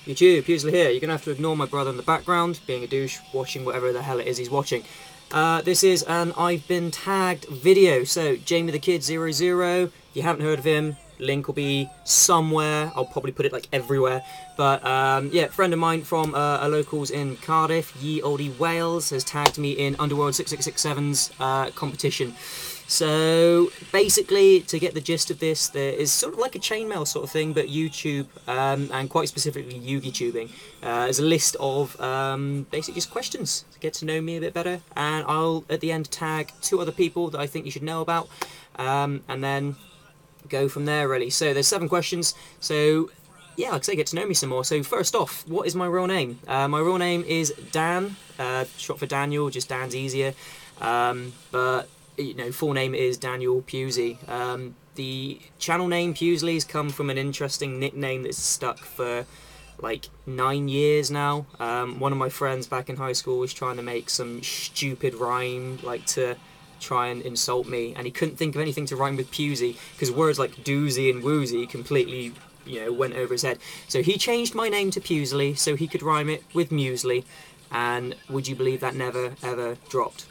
YouTube, Pewsily here. You're going to have to ignore my brother in the background, being a douche, watching whatever the hell it is he's watching. This is an I've been tagged video. So, Jamiethekid00 if you haven't heard of him, link will be somewhere. I'll probably put it like everywhere. But yeah, a friend of mine from a locals in Cardiff, Ye Olde Wales, has tagged me in Underworld 6667's competition. So basically, to get the gist of this, there is sort of like a chainmail sort of thing, but YouTube, and quite specifically Yu-Gi tubing. There's a list of basically just questions to get to know me a bit better, and I'll at the end tag 2 other people that I think you should know about, and then go from there really. So there's 7 questions, so yeah, like I say, get to know me some more. So first off, what is my real name? My real name is Dan, short for Daniel, just Dan's easier, but you know, full name is Daniel Pewsily. The channel name Pewsily has come from an interesting nickname that's stuck for like 9 years now. One of my friends back in high school was trying to make some stupid rhyme, like to try and insult me, and he couldn't think of anything to rhyme with Pewsy because words like doozy and woozy completely, you know, went over his head. So he changed my name to Pewsily so he could rhyme it with muesli, and would you believe that never ever dropped?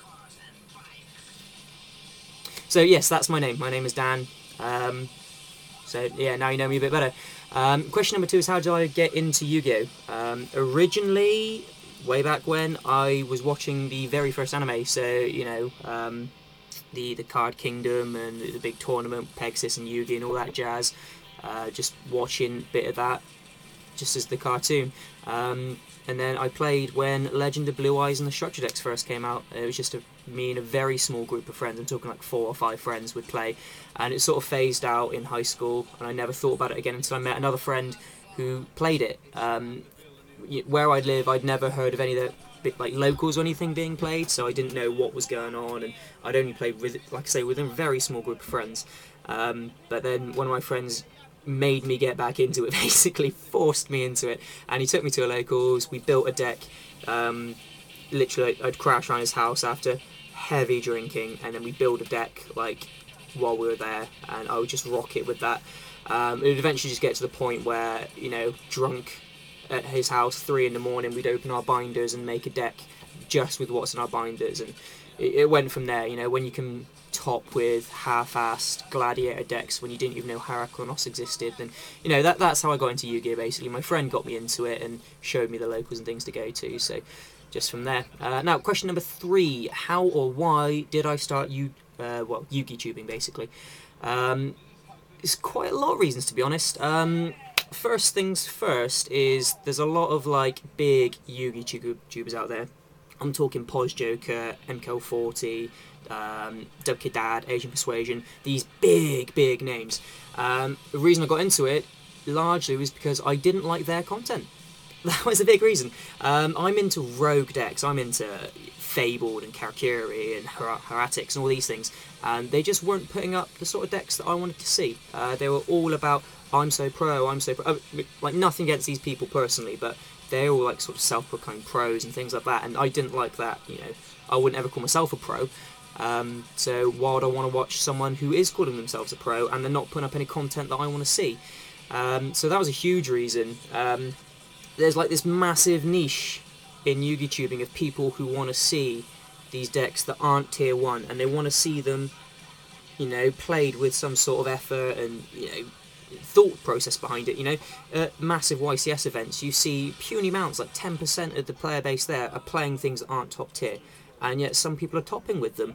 So yes, that's my name. My name is Dan. So yeah, now you know me a bit better. Question number 2 is how did I get into Yu-Gi-Oh? Originally, way back when, I was watching the very first anime. So you know, the Card Kingdom and the big tournament, Pegasus and Yu-Gi and all that jazz. Just watching a bit of that, just as the cartoon. And then I played when Legend of Blue Eyes and the Structure Decks first came out. It was just me and a very small group of friends. I'm talking like 4 or 5 friends would play. And it sort of phased out in high school, and I never thought about it again until I met another friend who played it. Where I live, I'd never heard of any of the like locals or anything being played, so I didn't know what was going on, and I'd only played with, like I say, with a very small group of friends. But then one of my friends made me get back into it, basically forced me into it, and he took me to a locals. We built a deck. Literally, I'd crash around his house after heavy drinking, and then we build a deck like while we were there, and I would just rock it with that. It would eventually just get to the point where, you know, drunk at his house 3 in the morning, we'd open our binders and make a deck just with what's in our binders, and it went from there. You know, when you can top with half-assed gladiator decks when you didn't even know Heracronos existed, then you know that's how I got into Yu-Gi-Oh! Basically, my friend got me into it and showed me the locals and things to go to. So just from there. Now, question number 3: how or why did I start Yu-Gi tubing? Basically, it's quite a lot of reasons, to be honest. First things first is there's a lot of like big Yu-Gi tubers out there. I'm talking Pos Joker, MK40, Dubkid Dad, Asian Persuasion, these big names. The reason I got into it largely was because I didn't like their content. That was a big reason. I'm into rogue decks, I'm into Fabled and Karakuri and Heretics and all these things, and they just weren't putting up the sort of decks that I wanted to see. They were all about, I'm so pro. Like, nothing against these people personally, but they're all like sort of self-proclaimed pros and things like that, and I didn't like that. You know, I wouldn't ever call myself a pro. So why would I want to watch someone who is calling themselves a pro and they're not putting up any content that I want to see? So that was a huge reason. There's like this massive niche in Yu-Gi tubing of people who want to see these decks that aren't tier 1, and they want to see them, you know, played with some sort of effort and, you know, thought process behind it. You know, at massive YCS events, you see puny amounts, like 10% of the player base there are playing things that aren't top tier, and yet some people are topping with them.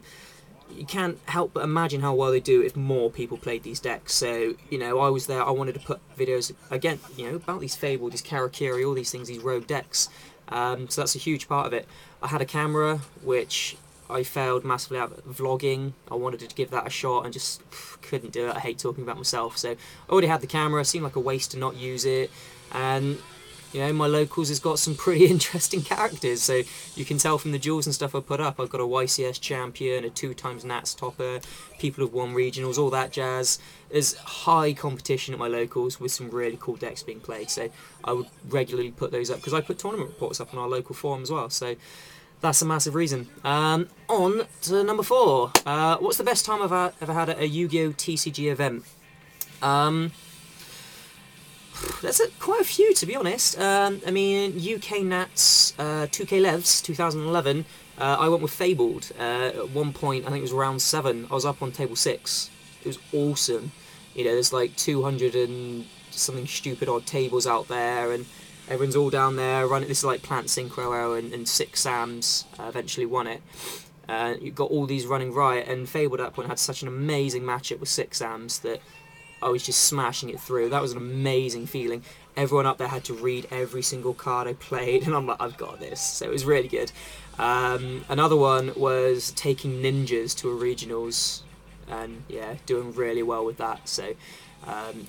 You can't help but imagine how well they do if more people played these decks. So, you know, I was there, I wanted to put videos, again, you know, about these Fable, these Karakuri, all these things, these rogue decks. So that's a huge part of it. I had a camera, which I failed massively at vlogging. I wanted to give that a shot and just couldn't do it. I hate talking about myself. So I already had the camera, it seemed like a waste to not use it. And you know, my locals has got some pretty interesting characters, so you can tell from the jewels and stuff I put up. I've got a YCS champion, a 2x Nats topper, people who've won regionals, all that jazz. There's high competition at my locals with some really cool decks being played, so I would regularly put those up, because I put tournament reports up on our local forum as well, so that's a massive reason. On to number 4. What's the best time I've ever had at a Yu-Gi-Oh! TCG event? There's quite a few, to be honest. I mean, UK Nats 2K Levs 2011. I went with Fabled. At one point, I think it was round 7. I was up on table 6. It was awesome. You know, there's like 200 and something stupid odd tables out there, and everyone's all down there running. This is like Plant Synchro and 6 Sams eventually won it. You've got all these running riot, and Fabled at that point had such an amazing matchup with 6 Sams that I was just smashing it through. That was an amazing feeling. Everyone up there had to read every single card I played, and I'm like, I've got this. So it was really good. Another one was taking ninjas to a regionals, and yeah, doing really well with that. So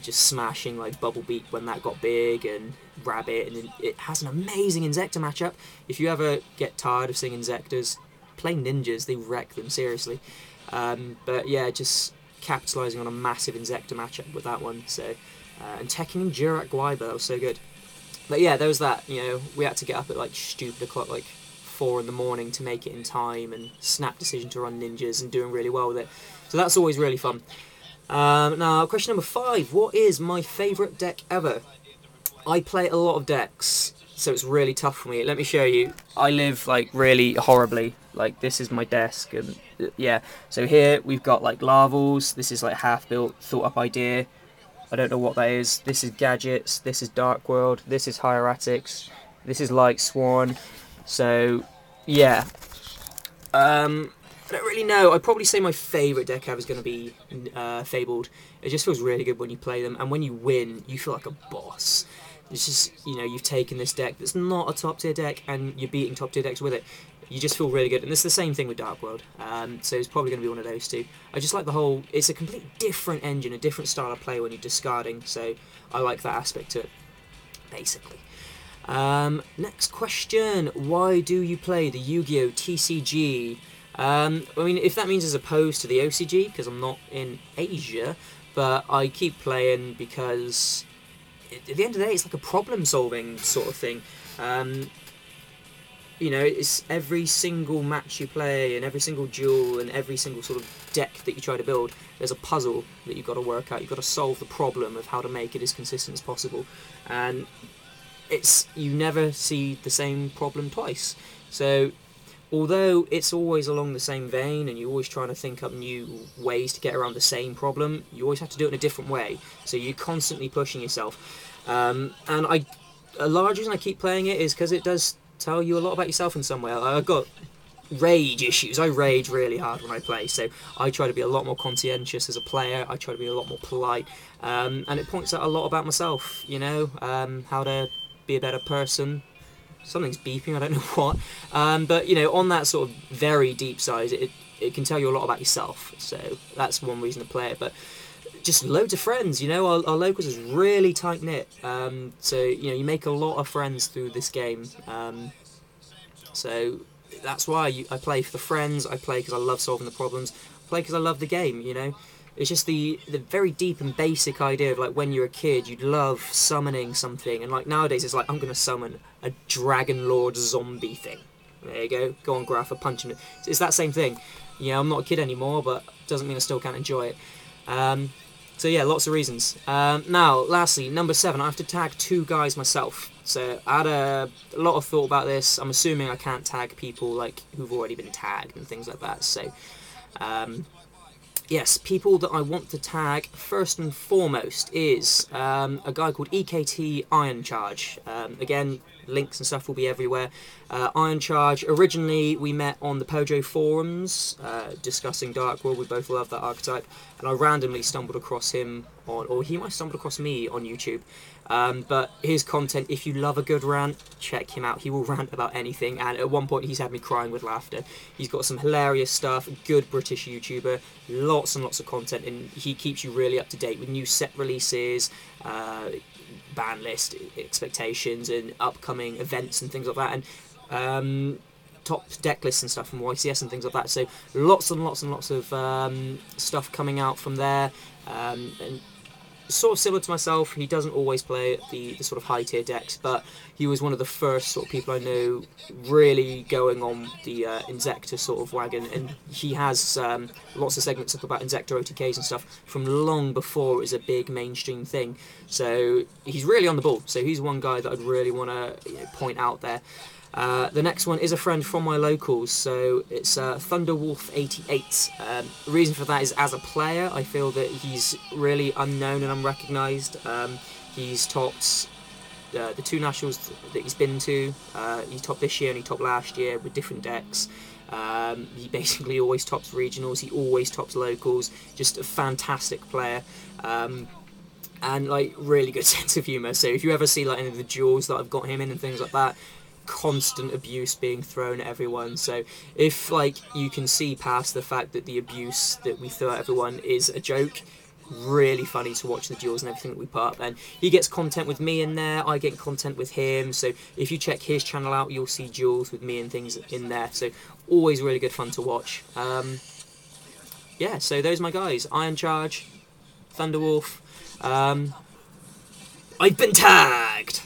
just smashing like Bubble Beat when that got big, and Rabbit, and it has an amazing Insector matchup. If you ever get tired of seeing Insectors, play ninjas. They wreck them, seriously. But yeah, just capitalising on a massive Insector matchup with that one. So and Taggin and Durak Guiber, that was so good. But yeah, there was that. You know, we had to get up at like stupid o'clock, like 4 in the morning to make it in time, and snap decision to run ninjas, and doing really well with it. So that's always really fun. Now, question number 5. What is my favourite deck ever? I play a lot of decks, so it's really tough for me. Let me show you. I live like really horribly. Like, this is my desk, and yeah. So here we've got like Larvals. This is like half-built, thought-up idea. I don't know what that is. This is Gadgets. This is Dark World. This is Hieratics. This is Light Sworn. So yeah. I don't really know. I'd probably say my favourite deck ever is going to be Fabled. It just feels really good when you play them, and when you win, you feel like a boss. It's just, you know, you've taken this deck that's not a top tier deck, and you're beating top tier decks with it. You just feel really good, and it's the same thing with Dark World. So it's probably going to be one of those two. I just like the whole. It's a completely different engine, a different style of play when you're discarding. So I like that aspect to it, basically. Next question: why do you play the Yu-Gi-Oh TCG? I mean, if that means as opposed to the OCG, because I'm not in Asia, but I keep playing because at the end of the day, it's like a problem-solving sort of thing. You know, it's every single match you play, and every single duel, and every single sort of deck that you try to build, there's a puzzle that you've got to work out. You've got to solve the problem of how to make it as consistent as possible. And you never see the same problem twice. So although it's always along the same vein, and you're always trying to think up new ways to get around the same problem, you always have to do it in a different way. So you're constantly pushing yourself. And a large reason I keep playing it is because it does tell you a lot about yourself in some way. I've got rage issues. I rage really hard when I play, so I try to be a lot more conscientious as a player. I try to be a lot more polite, and it points out a lot about myself, you know, how to be a better person. Something's beeping, I don't know what, but you know, on that sort of very deep side, it can tell you a lot about yourself, so that's one reason to play it. But just loads of friends, you know, our locals is really tight knit, so you know, you make a lot of friends through this game, so that's why I play for the friends. I play because I love solving the problems. I play because I love the game, you know. It's just the very deep and basic idea of like when you're a kid, you'd love summoning something, and like nowadays it's like, I'm gonna summon a Dragon Lord zombie thing. There you go on Graph, punch him. It's that same thing. You know, I'm not a kid anymore, but doesn't mean I still can't enjoy it. So yeah, lots of reasons. Now, lastly, number 7, I have to tag 2 guys myself. So I had a lot of thought about this. I'm assuming I can't tag people like who've already been tagged and things like that. So yes, people that I want to tag first and foremost is a guy called EKT Iron Charge. Again, links and stuff will be everywhere. Iron Charge, originally we met on the Pojo forums discussing Dark World. We both love that archetype, and I randomly stumbled across him or he might have stumbled across me on YouTube. But his content, if you love a good rant, check him out. He will rant about anything, and at one point he's had me crying with laughter. He's got some hilarious stuff, good British YouTuber, lots and lots of content, and he keeps you really up to date with new set releases, ban list expectations, and upcoming events and things like that, and top deck lists and stuff from YCS and things like that. So lots and lots and lots of stuff coming out from there, and sort of similar to myself. He doesn't always play the sort of high tier decks, but he was one of the first sort of people I knew really going on the Inzektor sort of wagon, and he has lots of segments up about Inzektor OTKs and stuff from long before it was a big mainstream thing. So he's really on the ball. So he's one guy that I'd really want to point out there. The next one is a friend from my locals, so it's Thunderwolf88. The reason for that is, as a player, I feel that he's really unknown and unrecognised. He's topped the two nationals that he's been to. He topped this year and he topped last year with different decks. He basically always tops regionals, he always tops locals, just a fantastic player. And like really good sense of humour, so if you ever see like any of the duels that I've got him in and things like that, constant abuse being thrown at everyone. So if like you can see past the fact that the abuse that we throw at everyone is a joke, really funny to watch the duels and everything that we put up. And he gets content with me in there, I get content with him, so if you check his channel out you'll see duels with me and things in there, so always really good fun to watch. Yeah, so those are my guys: Iron Charge, Thunderwolf. I've been tagged!